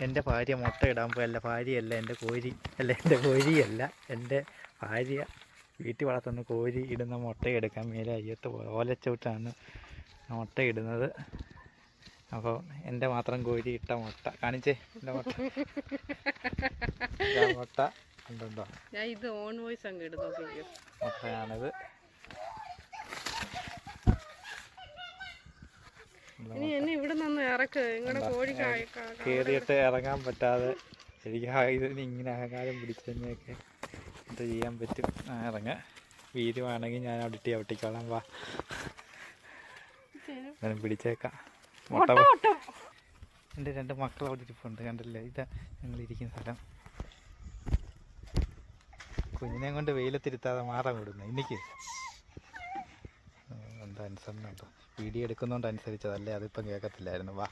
എൻ്റെ ഭാര്യ മുട്ടയിടാൻ പോയല്ല, ഭാര്യയല്ല എൻ്റെ കോഴി, അല്ല എൻ്റെ കോഴിയല്ല, എൻ്റെ ഭാര്യ വീട്ടിൽ വളർത്തുന്ന കോഴി ഇടുന്ന മുട്ടയെടുക്കാൻ മേലെ അയ്യത്ത് ഓലച്ചവിട്ടാണ് മുട്ടയിടുന്നത്. അപ്പോൾ എൻ്റെ മാത്രം കോഴി ഇട്ട മുട്ട കാണിച്ചേ, എൻ്റെ മുട്ട മുട്ട ഉണ്ടോ? ഇത് ഓൺ വോയിസ് അങ്ങ് ഇടുന്നു. മുട്ടയാണിത്. ഇനി എന്നെ ഇവിടെ നിന്ന് ഇറക്ക്, നിങ്ങളുടെ കോഴി കയറിയിട്ട് ഇറങ്ങാൻ പറ്റാതെ എനിക്ക് ഇതിന് ഇങ്ങനെ അഹങ്കാരം പിടിച്ചതിനെയൊക്കെ എന്ത് ചെയ്യാൻ പറ്റും? ഇറങ്ങ വീരുവാണെങ്കിൽ ഞാൻ അവിടെ ചവിട്ടിക്കോളാം. വാ, ഞാൻ പിടിച്ചേക്കാം. മുട്ട എൻ്റെ 2 മക്കൾ അവിടെ ഇരിപ്പുണ്ട്, കണ്ടല്ലേ? ഇതാ ഞങ്ങളിരിക്കുന്ന സ്ഥലം. കുഞ്ഞിനെ കൊണ്ട് വെയിലത്തിരുത്താതെ മാറാൻ വിടുന്നു. എനിക്ക് എന്താ അനുസരണ ഉണ്ടോ? വീഡിയോ എടുക്കുന്നതുകൊണ്ട് അനുസരിച്ചതല്ലേ, അതിപ്പം കേൾക്കത്തില്ലായിരുന്നു. വാ.